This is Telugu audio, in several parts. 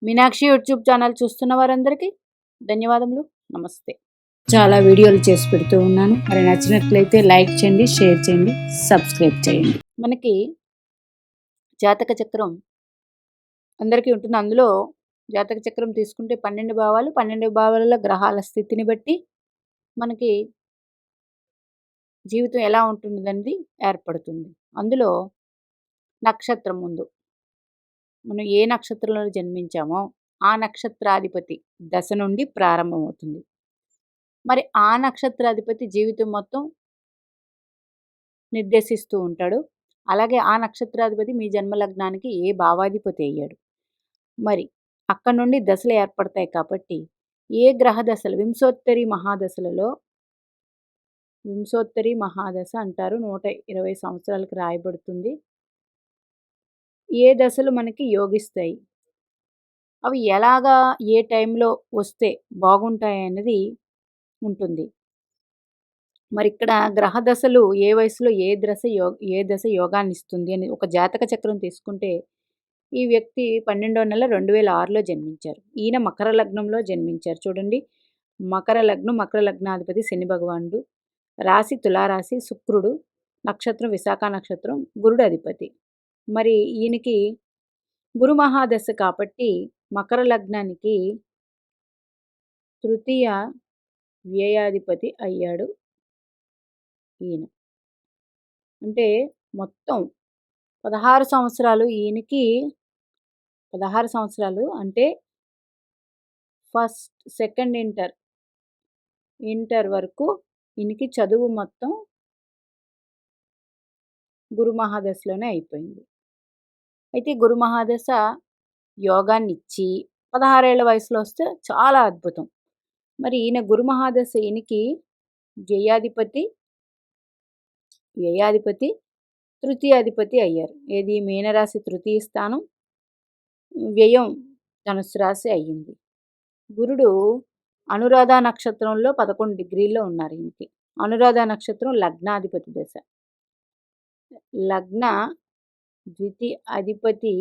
మీనాక్షి యూట్యూబ్ ఛానల్ చూస్తున్న వారందరికీ ధన్యవాదములు. నమస్తే. చాలా వీడియోలు చేసి పెడుతూ ఉన్నాను. మరి నచ్చినట్లయితే లైక్ చేయండి, షేర్ చేయండి, సబ్స్క్రైబ్ చేయండి. మనకి జాతక చక్రం అందరికీ ఉంటుంది. అందులో జాతక చక్రం తీసుకుంటే 12 భావాలు, 12 భావాలలో గ్రహాల స్థితిని బట్టి మనకి జీవితం ఎలా ఉంటుందనేది ఏర్పడుతుంది. అందులో నక్షత్రం ముందు మనం ఏ నక్షత్రంలో జన్మించామో ఆ నక్షత్రాధిపతి దశ నుండి ప్రారంభమవుతుంది. మరి ఆ నక్షత్రాధిపతి జీవితం మొత్తం నిర్దేశిస్తూ ఉంటాడు. అలాగే ఆ నక్షత్రాధిపతి మీ జన్మలగ్నానికి ఏ భావాధిపతి అయ్యాడు. మరి అక్కడ నుండి దశలు ఏర్పడతాయి కాబట్టి ఏ గ్రహ దశలు వింశోత్తరి మహాదశ అంటారు. 120 సంవత్సరాలకు రాయబడుతుంది. ఏ దశలు మనకి యోగిస్తాయి, అవి ఎలాగా ఏ టైంలో వస్తే బాగుంటాయి అన్నది ఉంటుంది. మరి ఇక్కడ గ్రహ దశలు ఏ వయసులో ఏ దశ యోగాన్ని ఇస్తుంది అని ఒక జాతక చక్రం తీసుకుంటే ఈ వ్యక్తి 12వ నెల 2006లో జన్మించారు. ఈయన మకర లగ్నంలో జన్మించారు. చూడండి, మకర లగ్నాధిపతి శని భగవానుడు, రాశి తులారాశి, శుక్రుడు, నక్షత్రం విశాఖ నక్షత్రం, గురుడు అధిపతి. మరి ఈయనకి గురు మహాదశ కాబట్టి మకర లగ్నానికి తృతీయ వ్యయాధిపతి అయ్యాడు ఈయన. అంటే మొత్తం 16 సంవత్సరాలు ఈయనకి 16 సంవత్సరాలు అంటే ఫస్ట్ సెకండ్ ఇంటర్ వరకు ఈయనకి చదువు మొత్తం గురు మహాదశలోనే అయిపోయింది. అయితే గురు మహాదశ యోగాన్ని ఇచ్చి 16 ఏళ్ల వయసులో వస్తే చాలా అద్భుతం. మరి ఈయన గురు మహాదశ ఈయనకి వ్యయాధిపతి తృతీయాధిపతి అయ్యారు. ఏది మీనరాశి తృతీయ స్థానం, వ్యయం ధనుసు రాశి అయ్యింది. గురుడు అనురాధ నక్షత్రంలో 11 డిగ్రీల్లో ఉన్నారు ఈయనకి. అనురాధ నక్షత్రం లగ్నాధిపతి దశ. లగ్న ద్వితీయాధిపతి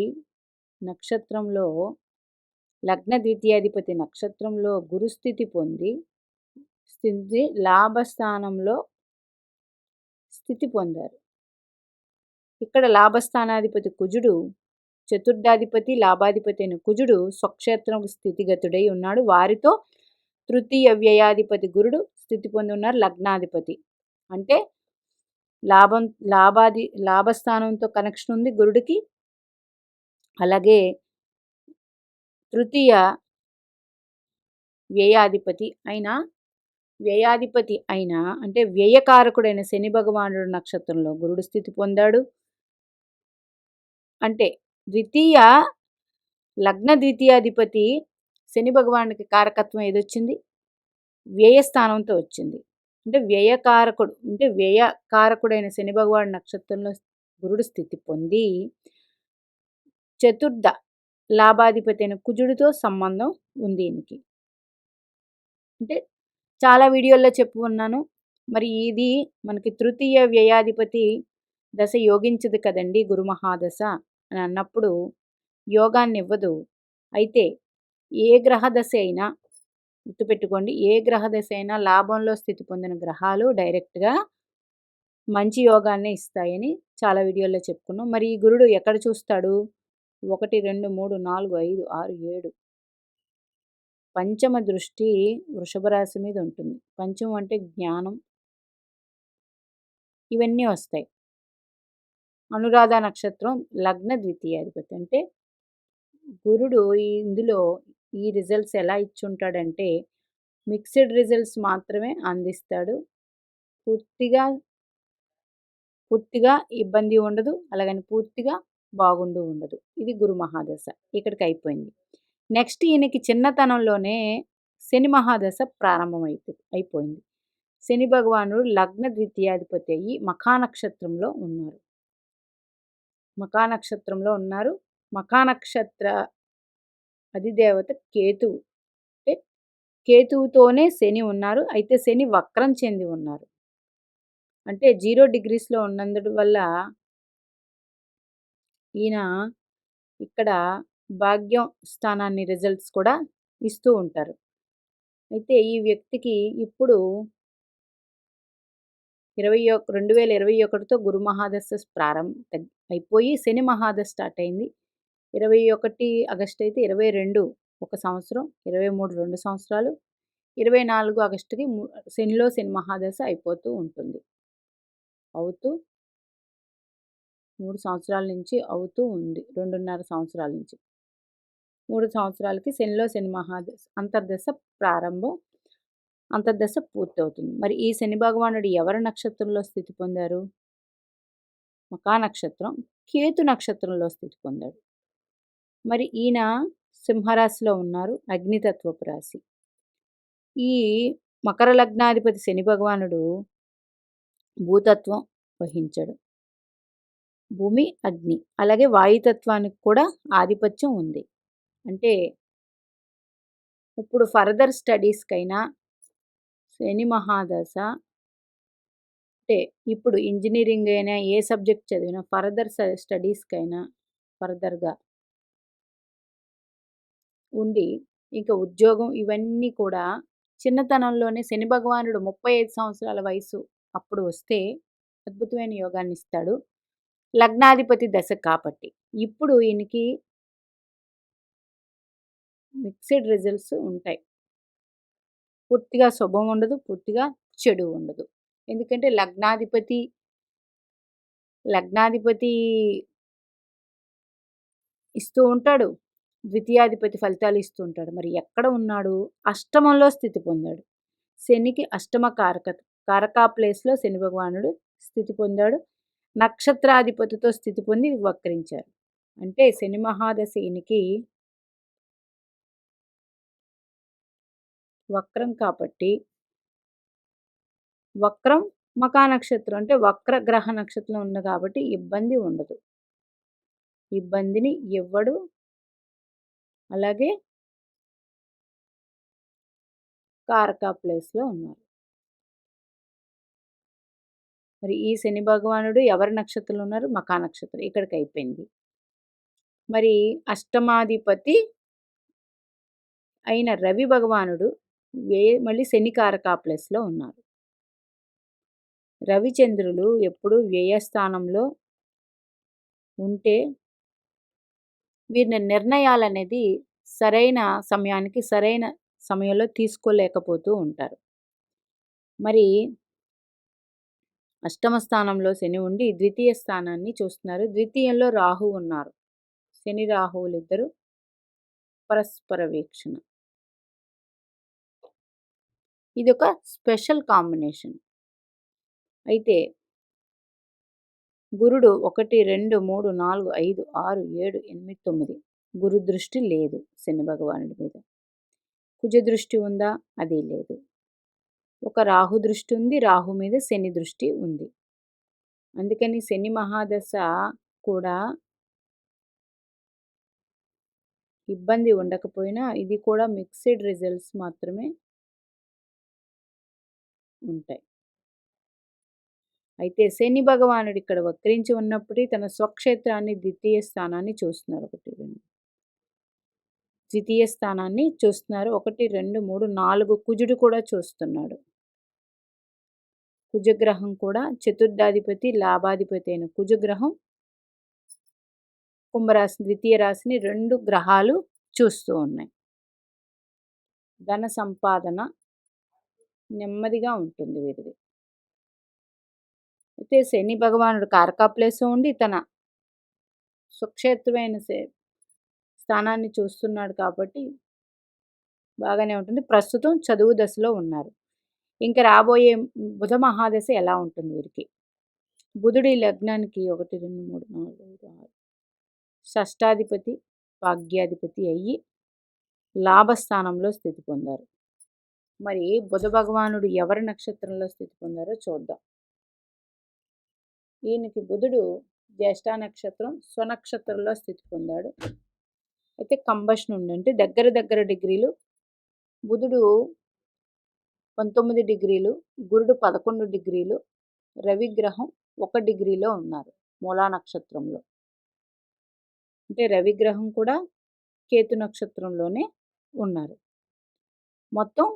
నక్షత్రంలో గురుస్థితి పొంది లాభస్థానంలో స్థితి పొందారు. ఇక్కడ లాభస్థానాధిపతి కుజుడు, చతుర్థాధిపతి లాభాధిపతి అయిన కుజుడు స్వక్షేత్రం స్థితిగతుడై ఉన్నాడు. వారితో తృతీయ వ్యయాధిపతి గురుడు స్థితి పొంది ఉన్నారు. లగ్నాధిపతి అంటే లాభస్థానంతో కనెక్షన్ ఉంది గురుడికి. అలాగే తృతీయ వ్యయాధిపతి అయిన అంటే వ్యయకారకుడైన శని భగవానుడు నక్షత్రంలో గురుడు స్థితి పొందాడు. అంటే లగ్న ద్వితీయాధిపతి శని భగవానుడికి కారకత్వం ఏదొచ్చింది? వ్యయస్థానంతో వచ్చింది. అంటే వ్యయకారకుడైన శని భగవానుడు నక్షత్రంలో గురుడు స్థితి పొంది చతుర్థ లాభాధిపతి అయిన కుజుడితో సంబంధం ఉంది ఈయనకి. అంటే చాలా వీడియోల్లో చెప్పు ఉన్నాను. మరి ఇది మనకి తృతీయ వ్యయాధిపతి దశ యోగించదు కదండి గురు మహాదశ అని అన్నప్పుడు యోగాన్ని ఇవ్వదు. అయితే ఏ గ్రహ దశ అయినా గుర్తుపెట్టుకోండి, ఏ గ్రహ దశ అయినా లాభంలో స్థితి పొందిన గ్రహాలు డైరెక్ట్గా మంచి యోగాన్ని ఇస్తాయని చాలా వీడియోల్లో చెప్పుకున్నాం. మరి ఈ గురుడు ఎక్కడ చూస్తాడు? 1, 2, 3, 4, 5, 6, 7 పంచమ దృష్టి వృషభ రాశి మీద ఉంటుంది. పంచమం అంటే జ్ఞానం, ఇవన్నీ వస్తాయి. అనురాధ నక్షత్రం లగ్న ద్వితీయాధిపతి. అంటే గురుడు ఇందులో ఈ రిజల్ట్స్ ఎలా ఇచ్చుంటాడంటే మిక్స్డ్ రిజల్ట్స్ మాత్రమే అందిస్తాడు. పూర్తిగా ఇబ్బంది ఉండదు, అలాగని పూర్తిగా బాగుండు ఉండదు. ఇది గురు మహాదశ ఇక్కడికి అయిపోయింది. నెక్స్ట్ ఈయనకి చిన్నతనంలోనే శని మహాదశ అయిపోయింది. శని భగవానుడు లగ్న ద్వితీయాధిపతి అయ్యి మఖానక్షత్రంలో ఉన్నారు. మఖానక్షత్ర అధిదేవత కేతువు. అంటే కేతువుతోనే శని ఉన్నారు. అయితే శని వక్రం చెంది ఉన్నారు. అంటే 0 డిగ్రీస్లో ఉన్నందు వల్ల ఈయన ఇక్కడ భాగ్యం స్థానాన్ని రిజల్ట్స్ కూడా ఇస్తూ ఉంటారు. అయితే ఈ వ్యక్తికి ఇప్పుడు 2021తో గురు మహాదశ అయిపోయి శని మహాదశ స్టార్ట్ అయింది. 21 ఆగస్టు అయితే 22 ఒక సంవత్సరం, 23 2 సంవత్సరాలు, 24 ఆగస్టుకి శని మహాదశ అయిపోతూ ఉంటుంది. అవుతూ 3 సంవత్సరాల నుంచి అవుతూ ఉంది. 2.5 సంవత్సరాల నుంచి 3 సంవత్సరాలకి శని మహాదశ అంతర్దశ ప్రారంభం. అంతర్దశ పూర్తవుతుంది. మరి ఈ శని భగవానుడు ఎవరి నక్షత్రంలో స్థితి పొందారు? మకా నక్షత్రం, కేతు నక్షత్రంలో స్థితి పొందాడు. మరి ఈయన సింహరాశిలో ఉన్నారు, అగ్నితత్వపు రాశి. ఈ మకర లగ్నాధిపతి శని భగవానుడు భూతత్వం వహించాడు. భూమి, అగ్ని, అలాగే వాయుతత్వానికి కూడా ఆధిపత్యం ఉంది. అంటే ఇప్పుడు ఫర్దర్ స్టడీస్కైనా శని మహాదశ అంటే ఇప్పుడు ఇంజనీరింగ్ అయినా ఏ సబ్జెక్ట్ చదివినా ఫర్దర్ స్టడీస్కైనా ఫర్దర్గా ఉండి ఇంకా ఉద్యోగం ఇవన్నీ కూడా చిన్నతనంలోనే శని భగవానుడు 35 సంవత్సరాల వయసు అప్పుడు వస్తే అద్భుతమైన యోగాన్ని ఇస్తాడు. లగ్నాధిపతి దశ కాబట్టి ఇప్పుడు ఈయనకి మిక్స్డ్ రిజల్ట్స్ ఉంటాయి. పూర్తిగా శుభం ఉండదు, పూర్తిగా చెడు ఉండదు. ఎందుకంటే లగ్నాధిపతి ఇస్తూ ఉంటాడు, ద్వితీయాధిపతి ఫలితాలు ఇస్తూ ఉంటాడు. మరి ఎక్కడ ఉన్నాడు? అష్టమంలో స్థితి పొందాడు. శనికి అష్టమ కారకా ప్లేస్లో శని భగవానుడు స్థితి పొందాడు. నక్షత్రాధిపతితో స్థితి పొంది వక్రించారు. అంటే శని మహాదశ ఈయనకి వక్రం కాబట్టి వక్రం మకా నక్షత్రం అంటే వక్ర గ్రహ నక్షత్రం ఉంది కాబట్టి ఇబ్బంది ఉండదు. ఇబ్బందిని ఇవ్వడు. అలాగే కారకా ప్లేస్లో ఉన్నారు. మరి ఈ శని భగవానుడు ఎవరి నక్షత్రంలో ఉన్నారు? మకా నక్షత్రం. ఇక్కడికి అయిపోయింది. మరి అష్టమాధిపతి అయిన రవి భగవానుడు మళ్ళీ శని కారకా ప్లేస్లో ఉన్నారు. రవిచంద్రులు ఎప్పుడు వ్యయస్థానంలో ఉంటే వీరిని నిర్ణయాలనేది సరైన సమయానికి సరైన సమయంలో తీసుకోలేకపోతూ ఉంటారు. మరి అష్టమ స్థానంలో శని ఉండి ద్వితీయ స్థానాన్ని చూస్తున్నారు. ద్వితీయంలో రాహు ఉన్నారు. శని రాహువులు ఇద్దరు పరస్పర వీక్షణ. ఇది ఒక స్పెషల్ కాంబినేషన్. అయితే గురుడు 1 2 3 4 5 6 7 8 9 గురు దృష్టి లేదు శని భగవానుడి మీద. కుజ దృష్టి ఉందా? అది లేదు. ఒక రాహు దృష్టి ఉంది, రాహు మీద శని దృష్టి ఉంది. అందుకని శని మహాదశ కూడా ఇబ్బంది ఉండకపోయినా ఇది కూడా మిక్స్డ్ రిజల్ట్స్ మాత్రమే ఉంటాయి. అయితే శని భగవానుడు ఇక్కడ వక్రించి ఉన్నప్పటికీ తన స్వక్షేత్రాన్ని ద్వితీయ స్థానాన్ని చూస్తున్నారు. 1 2 3 4 కుజుడు కూడా చూస్తున్నాడు. కుజగ్రహం కూడా చతుర్థాధిపతి లాభాధిపతి అయిన కుజగ్రహం కుంభరాశి ద్వితీయ రాశిని 2 గ్రహాలు చూస్తూ ఉన్నాయి. ధన సంపాదన నెమ్మదిగా ఉంటుంది వీరిది. అయితే శని భగవానుడు కారకా ప్లేస్ ఉండి తన సుక్షేత్రమైన స్థానాన్ని చూస్తున్నాడు కాబట్టి బాగానే ఉంటుంది. ప్రస్తుతం చదువు దశలో ఉన్నారు. ఇంకా రాబోయే బుధ మహాదశ ఎలా ఉంటుంది వీరికి? బుధుడి లగ్నానికి 1 2 3 4 5 6 షష్టాధిపతి భాగ్యాధిపతి అయ్యి లాభస్థానంలో స్థితి పొందారు. మరి బుధ భగవానుడు ఎవరి నక్షత్రంలో స్థితి పొందారో చూద్దాం. ఈయనకి బుధుడు జ్యేష్ఠ నక్షత్రం స్వనక్షత్రంలో స్థితి పొందాడు. అయితే కంబషన్ ఉందంటే దగ్గర డిగ్రీలు. బుధుడు 19 డిగ్రీలు, గురుడు 11 డిగ్రీలు, రవిగ్రహం 1 డిగ్రీలో ఉన్నారు మూలా నక్షత్రంలో. అంటే రవిగ్రహం కూడా కేతు నక్షత్రంలోనే ఉన్నారు. మొత్తం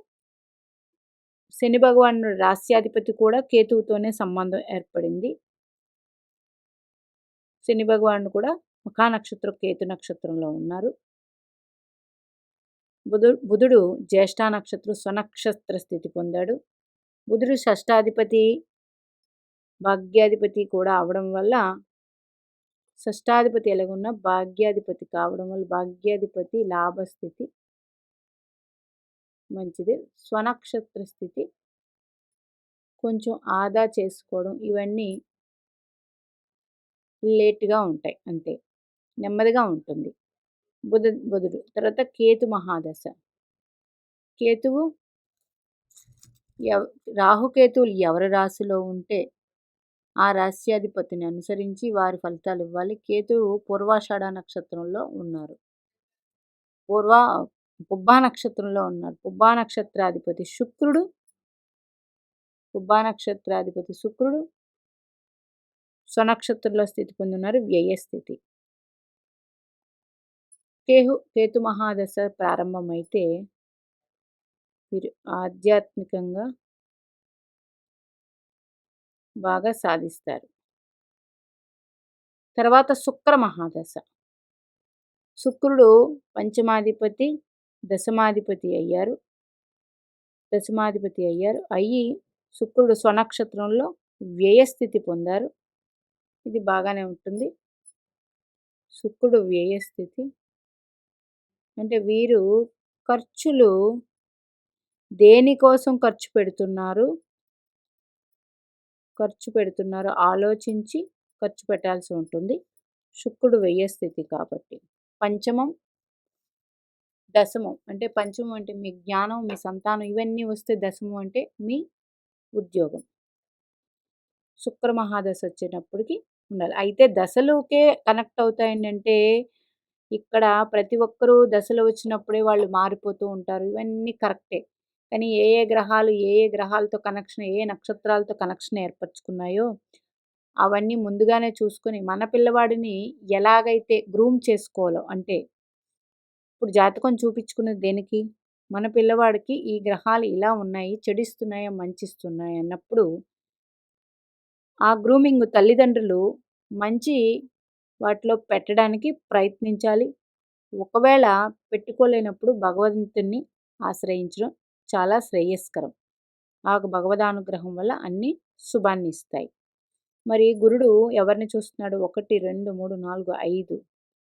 శని భగవానుడు రాస్యాధిపతి కూడా కేతువుతోనే సంబంధం ఏర్పడింది. శని భగవానుడు కూడా మఖా నక్షత్రం కేతు నక్షత్రంలో ఉన్నారు. బుధుడు జ్యేష్ఠ నక్షత్రం స్వనక్షత్ర స్థితి పొందాడు. బుధుడు షష్టాధిపతి భాగ్యాధిపతి కూడా అవడం వల్ల షష్టాధిపతి ఎలాగున్న భాగ్యాధిపతి కావడం వల్ల భాగ్యాధిపతి లాభస్థితి మంచిది. స్వనక్షత్ర స్థితి కొంచెం ఆదా చేసుకోవడం ఇవన్నీ లేట్గా ఉంటాయి, అంతే, నెమ్మదిగా ఉంటుంది. బుధుడు తర్వాత కేతు మహాదశ. కేతువు రాహుకేతువులు ఎవరి రాశిలో ఉంటే ఆ రాశ్యాధిపతిని అనుసరించి వారి ఫలితాలు ఇవ్వాలి. కేతువు పూర్వాషాఢ నక్షత్రంలో ఉన్నారు. పుబ్బా నక్షత్రంలో ఉన్నారు. పుబ్బా నక్షత్రాధిపతి శుక్రుడు స్వనక్షత్రంలో స్థితి పొంది ఉన్నారు, వ్యయస్థితి. కేతు మహాదశ ప్రారంభమైతే వీరు ఆధ్యాత్మికంగా బాగా సాధిస్తారు. తర్వాత శుక్ర మహాదశ. శుక్రుడు పంచమాధిపతి దశమాధిపతి అయ్యారు. అయ్యి శుక్రుడు స్వనక్షత్రంలో వ్యయస్థితి పొందారు. ఇది బాగానే ఉంటుంది. శుక్రుడు వ్యయస్థితి అంటే వీరు ఖర్చులు దేనికోసం ఖర్చు పెడుతున్నారు ఆలోచించి ఖర్చు పెట్టాల్సి ఉంటుంది. శుక్రుడు వ్యయస్థితి కాబట్టి. పంచమం దశమం అంటే పంచమం అంటే మీ జ్ఞానం, మీ సంతానం ఇవన్నీ వస్తే దశమం అంటే మీ ఉద్యోగం. శుక్ర మహాదశ వచ్చేటప్పటికి ఉండాలి. అయితే దశలుకే కనెక్ట్ అవుతాయండి అంటే ఇక్కడ ప్రతి ఒక్కరూ దశలు వచ్చినప్పుడే వాళ్ళు మారిపోతూ ఉంటారు. ఇవన్నీ కరెక్టే. కానీ ఏ గ్రహాలతో కనెక్షన్, ఏ నక్షత్రాలతో కనెక్షన్ ఏర్పరచుకున్నాయో అవన్నీ ముందుగానే చూసుకొని మన పిల్లవాడిని ఎలాగైతే గ్రూమ్ చేసుకోవాలో, అంటే ఇప్పుడు జాతకం చూపించుకునేది దేనికి, మన పిల్లవాడికి ఈ గ్రహాలు ఇలా ఉన్నాయి, చెడిస్తున్నాయా మంచిస్తున్నాయా అన్నప్పుడు ఆ గ్రూమింగ్ తల్లిదండ్రులు మంచి వాటిలో పెట్టడానికి ప్రయత్నించాలి. ఒకవేళ పెట్టుకోలేనప్పుడు భగవంతుని ఆశ్రయించడం చాలా శ్రేయస్కరం. ఆ భగవదానుగ్రహం వల్ల అన్ని శుభాన్ని ఇస్తాయి. మరి గురుడు ఎవరిని చూస్తున్నాడు? 1, 2, 3, 4, 5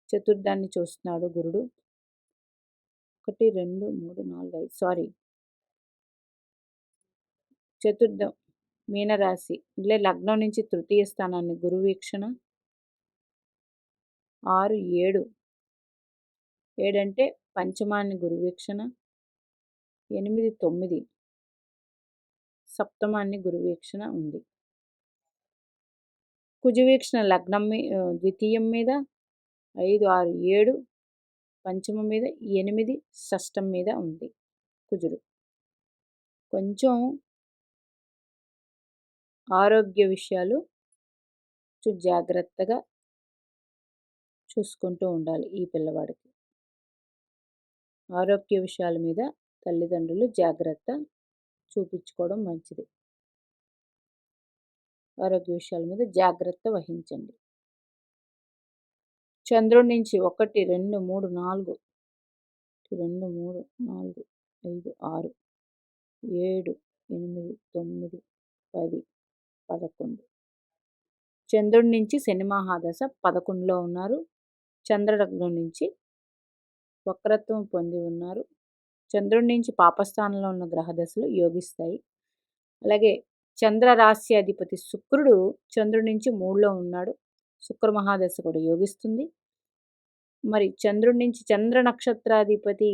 చతుర్థాన్ని చూస్తున్నాడు గురుడు. 1, 2, 3, 4, 5 సారీ చతుర్థం మీనరాశి అంటే లగ్నం నుంచి తృతీయ స్థానాన్ని గురు వీక్షణ. 6, 7 అంటే పంచమాన్ని గురు వీక్షణ. 8, 9 సప్తమాన్ని గురు వీక్షణ ఉంది. కుజ వీక్షణ లగ్నం ద్వితీయం మీద, 5, 6, 7 పంచమం మీద, 8 షష్టం మీద ఉంది కుజుడు. కొంచెం ఆరోగ్య విషయాలు జాగ్రత్తగా చూసుకుంటూ ఉండాలి ఈ పిల్లవాడికి. ఆరోగ్య విషయాల మీద తల్లిదండ్రులు జాగ్రత్త చూపించుకోవడం మంచిది. ఆరోగ్య విషయాల మీద జాగ్రత్త వహించండి. చంద్రుడి నుంచి 1, 2, 3, 4 2, 3, 4, 5, 6, 7, 8, 9, 10, 11 చంద్రుడి నుంచి శని మహాదశ 11లో ఉన్నారు. చంద్రలగ్నం నుంచి వక్రత్వం పొంది ఉన్నారు. చంద్రుడి నుంచి పాపస్థానంలో ఉన్న గ్రహదశలు యోగిస్తాయి. అలాగే చంద్ర రాశి అధిపతి శుక్రుడు చంద్రుడి నుంచి 3లో ఉన్నాడు. శుక్ర మహాదశ కూడా యోగిస్తుంది. మరి చంద్రుడి నుంచి చంద్ర నక్షత్రాధిపతి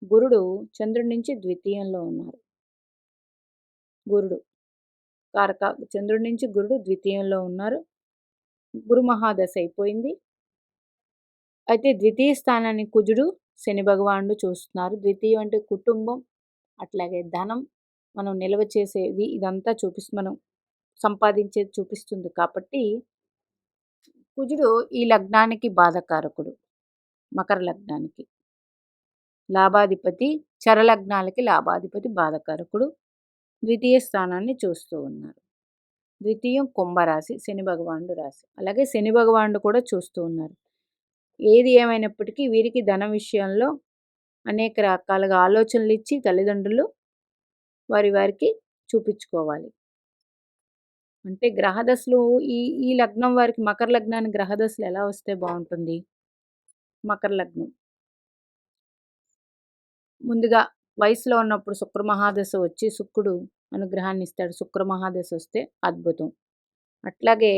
గురుడు చంద్రుడి నుంచి ద్వితీయంలో ఉన్నారు. చంద్రుడి నుంచి గురుడు ద్వితీయంలో ఉన్నారు. గురు మహాదశ అయిపోయింది. అయితే ద్వితీయ స్థానాన్ని కుజుడు శని భగవానుడు చూస్తున్నారు. ద్వితీయం అంటే కుటుంబం, అట్లాగే ధనం, మనం నిల్వ చేసేది ఇదంతా మనం సంపాదించేది చూపిస్తుంది. కాబట్టి కుజుడు ఈ లగ్నానికి బాధకారకుడు, మకర లగ్నానికి. లాభాధిపతి చరలగ్నాలకి లాభాధిపతి బాధకారకుడు. ద్వితీయ స్థానాన్ని చూస్తూ ఉన్నారు. ద్వితీయం కుంభరాశి, శని భగవానుడు రాశి. అలాగే శని భగవానుడు కూడా చూస్తూ ఉన్నారు. ఏది ఏమైనప్పటికీ వీరికి ధన విషయంలో అనేక రకాలుగా ఆలోచనలు ఇచ్చి తల్లిదండ్రులు వారికి చూపించుకోవాలి. అంటే గ్రహదశలు ఈ ఈ లగ్నం వారికి మకర లగ్నానికి గ్రహదశలు ఎలా వస్తే బాగుంటుంది? మకర లగ్నం ముందుగా వయసులో ఉన్నప్పుడు శుక్ర మహాదశ వచ్చి శుక్రుడు అనుగ్రహాన్ని ఇస్తాడు. శుక్ర మహాదశ వస్తే అద్భుతం. అట్లాగే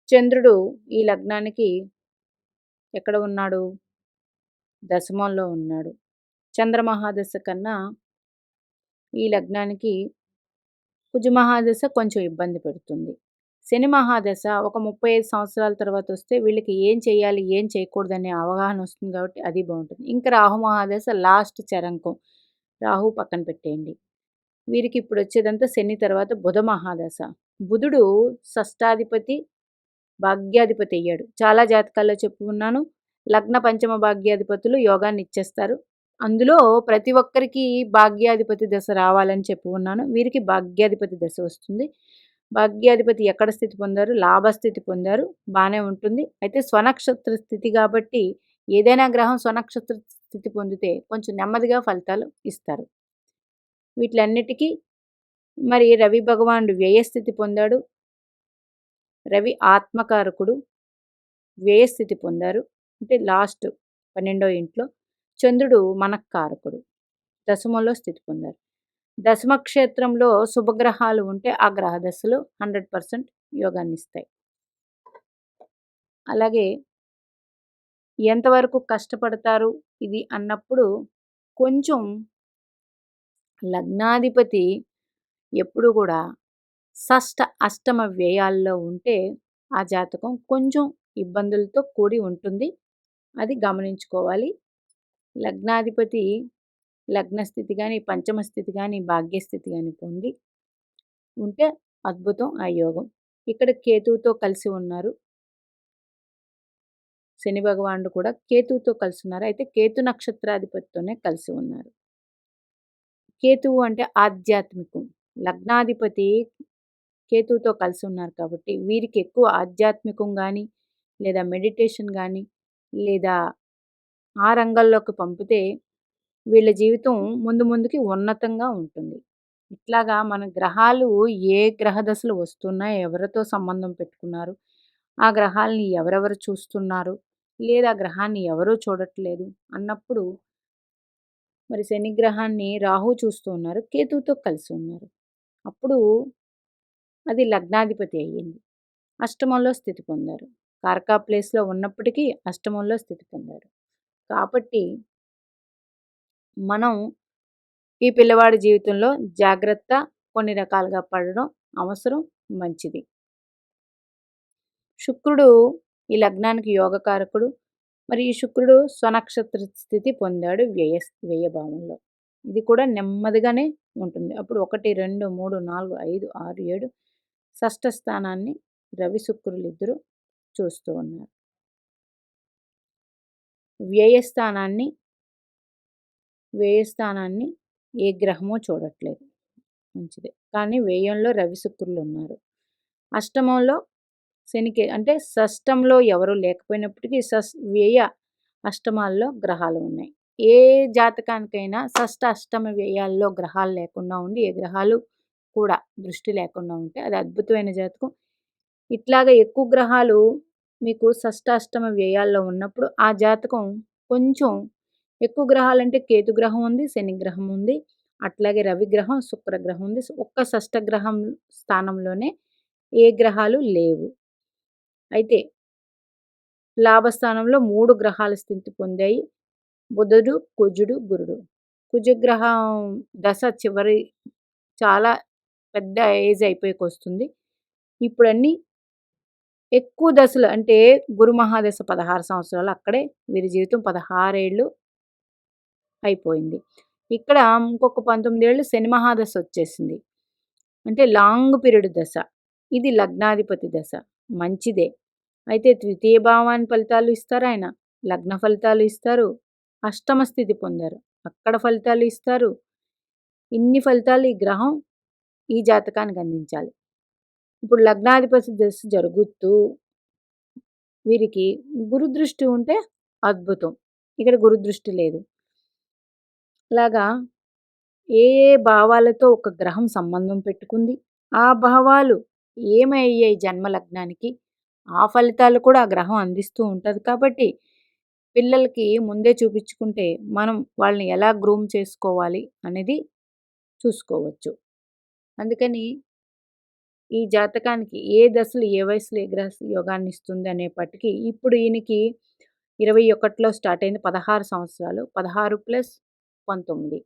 చంద్రుడు ఈ లగ్నానికి ఎక్కడ ఉన్నాడు? దశమంలో ఉన్నాడు. చంద్ర మహాదశ కన్నా ఈ లగ్నానికి కుజ మహాదశ కొంచెం ఇబ్బంది పెడుతుంది. శని మహాదశ ఒక 35 సంవత్సరాల తర్వాత వస్తే వీళ్ళకి ఏం చేయాలి, ఏం చేయకూడదనే అవగాహన వస్తుంది కాబట్టి అది బాగుంటుంది. ఇంకా రాహు మహాదశ లాస్ట్ చరంకం. రాహు పక్కన పెట్టేయండి. వీరికి ఇప్పుడు వచ్చేదంతా శని తర్వాత బుధ మహాదశ. బుధుడు షష్టాధిపతి భాగ్యాధిపతి అయ్యాడు. చాలా జాతకాల్లో చెప్పుకున్నాను, లగ్న పంచమ భాగ్యాధిపతులు యోగాన్ని ఇచ్చేస్తారు. అందులో ప్రతి ఒక్కరికి భాగ్యాధిపతి దశ రావాలని చెప్పి ఉన్నాను. వీరికి భాగ్యాధిపతి దశ వస్తుంది. భాగ్యాధిపతి ఎక్కడ స్థితి పొందారు? లాభస్థితి పొందారు. బాగానే ఉంటుంది. అయితే స్వనక్షత్ర స్థితి కాబట్టి ఏదైనా గ్రహం స్వనక్షత్ర స్థితి పొందితే కొంచెం నెమ్మదిగా ఫలితాలు ఇస్తారు. వీటిలన్నిటికీ మరి రవి భగవానుడు వ్యయస్థితి పొందాడు. రవి ఆత్మకారకుడు, వ్యయస్థితి పొందారు. అంటే లాస్ట్ 12వ ఇంట్లో. చంద్రుడు మనక్కారకుడు, దశమంలో స్థితి పొందారు. దశమ క్షేత్రంలో శుభగ్రహాలు ఉంటే ఆ గ్రహ దశలు 100% యోగాన్ని ఇస్తాయి. అలాగే ఎంతవరకు కష్టపడతారు ఇది అన్నప్పుడు కొంచెం లగ్నాధిపతి ఎప్పుడు కూడా షష్ఠ అష్టమ వ్యయాల్లో ఉంటే ఆ జాతకం కొంచెం ఇబ్బందులతో కూడి ఉంటుంది. అది గమనించుకోవాలి. లగ్నాధిపతి లగ్నస్థితి కానీ, పంచమ స్థితి కానీ, భాగ్యస్థితి కానీ పొంది ఉంటే అద్భుతం ఆ యోగం. ఇక్కడ కేతువుతో కలిసి ఉన్నారు. శని భగవానుడు కూడా కేతువుతో కలిసి ఉన్నారు. అయితే కేతు నక్షత్రాధిపతితోనే కలిసి ఉన్నారు. కేతువు అంటే ఆధ్యాత్మికం. లగ్నాధిపతి కేతువుతో కలిసి ఉన్నారు కాబట్టి వీరికి ఎక్కువ ఆధ్యాత్మికం కానీ, లేదా మెడిటేషన్ కానీ, లేదా ఆ రంగంలోకి పంపితే వీళ్ళ జీవితం ముందుకి ఉన్నతంగా ఉంటుంది. ఇట్లాగా మన గ్రహాలు ఏ గ్రహ దశలు వస్తున్నాయి, ఎవరితో సంబంధం పెట్టుకున్నారు, ఆ గ్రహాలని ఎవరెవరు చూస్తున్నారు, లేదా గ్రహాన్ని ఎవరూ చూడట్లేదు అన్నప్పుడు మరి శని గ్రహాన్ని రాహు చూస్తూ ఉన్నారు, కేతువుతో కలిసి ఉన్నారు. అప్పుడు అది లగ్నాధిపతి అయ్యింది. అష్టమంలో స్థితి పొందారు. కారకా ప్లేస్లో ఉన్నప్పటికీ అష్టమంలో స్థితి పొందారు. కాబట్టి మనం ఈ పిల్లవాడి జీవితంలో జాగ్రత్త కొన్ని రకాలుగా పడడం అవసరం, మంచిది. శుక్రుడు ఈ లగ్నానికి యోగకారకుడు. మరి ఈ శుక్రుడు స్వనక్షత్ర స్థితి పొందాడు వ్యయభావంలో. ఇది కూడా నెమ్మదిగానే ఉంటుంది. అప్పుడు 1, 2, 3, 4, 5, 6, 7 షష్ఠ స్థానాన్ని రవి శుక్రులు ఇద్దరు చూస్తూ ఉన్నారు. వ్యయస్థానాన్ని ఏ గ్రహమో చూడట్లేదు, మంచిదే. కానీ వ్యయంలో రవి శుక్రులు ఉన్నారు. అష్టమంలో శనికి అంటే షష్టంలో ఎవరు లేకపోయినప్పటికీ వ్యయ అష్టమాల్లో గ్రహాలు ఉన్నాయి. ఏ జాతకానికైనా షష్ఠ అష్టమ వ్యయాల్లో గ్రహాలు లేకుండా ఉండి, ఏ గ్రహాలు కూడా దృష్టి లేకుండా ఉంటే అది అద్భుతమైన జాతకం. ఇట్లాగా ఎక్కువ గ్రహాలు మీకు షష్ఠ అష్టమ వ్యయాల్లో ఉన్నప్పుడు ఆ జాతకం కొంచెం ఎక్కువ గ్రహాలంటే కేతు గ్రహం ఉంది, శని గ్రహం ఉంది, అట్లాగే రవి గ్రహం, శుక్రగ్రహం ఉంది. ఒక్క షష్ఠ గ్రహం స్థానంలోనే ఏ గ్రహాలు లేవు. అయితే లాభస్థానంలో 3 గ్రహాలు స్థితి పొందాయి. బుధుడు, కుజుడు, గురుడు. కుజగ్రహం దశ చివరి చాలా పెద్ద ఏజ్ అయిపోయికొస్తుంది. ఇప్పుడన్నీ ఎక్కువ దశలు అంటే గురు మహాదశ 16 సంవత్సరాలు, అక్కడే వీరి జీవితం 16 ఏళ్ళు అయిపోయింది. ఇక్కడ ఇంకొక 19 ఏళ్ళు శని మహాదశ వచ్చేసింది. అంటే లాంగ్ పీరియడ్ దశ. ఇది లగ్నాధిపతి దశ, మంచిదే. అయితే ద్వితీయ భావాన్ని ఫలితాలు ఇస్తారు ఆయన. లగ్న ఫలితాలు ఇస్తారు. అష్టమ స్థితి పొందారు, అక్కడ ఫలితాలు ఇస్తారు. ఇన్ని ఫలితాలు ఈ గ్రహం ఈ జాతకానికి అందించాలి. ఇప్పుడు లగ్నాధిపతి దశ జరుగుతూ వీరికి గురుదృష్టి ఉంటే అద్భుతం. ఇక్కడ గురుదృష్టి లేదు. అలాగా ఏ ఏ భావాలతో ఒక గ్రహం సంబంధం పెట్టుకుంది, ఆ భావాలు ఏమయ్యాయి జన్మ లగ్నానికి, ఆ ఫలితాలు కూడా ఆ గ్రహం అందిస్తూ ఉంటుంది. కాబట్టి పిల్లలకి ముందే చూపించుకుంటే మనం వాళ్ళని ఎలా గ్రూమ్ చేసుకోవాలి అనేది చూసుకోవచ్చు. అందుకని ఈ జాతకానికి ఏ దశలు ఏ వయసులో ఏ గ్రహ యోగాన్ని ఇస్తుంది అనేప్పటికీ ఇప్పుడు ఈయనకి 21లో స్టార్ట్ అయింది, 16 సంవత్సరాలు, 16 ప్లస్ 19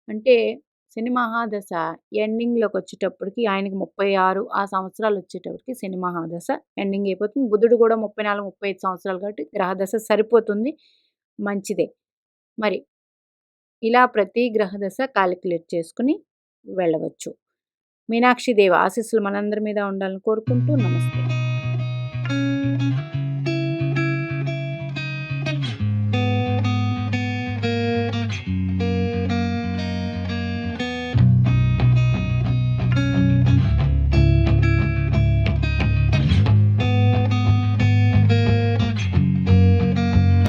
అంటే శని మహాదశ ఎండింగ్లోకి వచ్చేటప్పటికి ఆయనకి 36 ఆ సంవత్సరాలు వచ్చేటప్పటికి శని మహాదశ ఎండింగ్ అయిపోతుంది. బుధుడు కూడా 34 35 సంవత్సరాలు కాబట్టి గ్రహదశ సరిపోతుంది, మంచిదే. మరి ఇలా ప్రతి గ్రహదశ కాలిక్యులేట్ చేసుకుని వెళ్ళవచ్చు. మీనాక్షి దేవి ఆశీస్సులు మనందరి మీద ఉండాలని కోరుకుంటూ నమస్తే.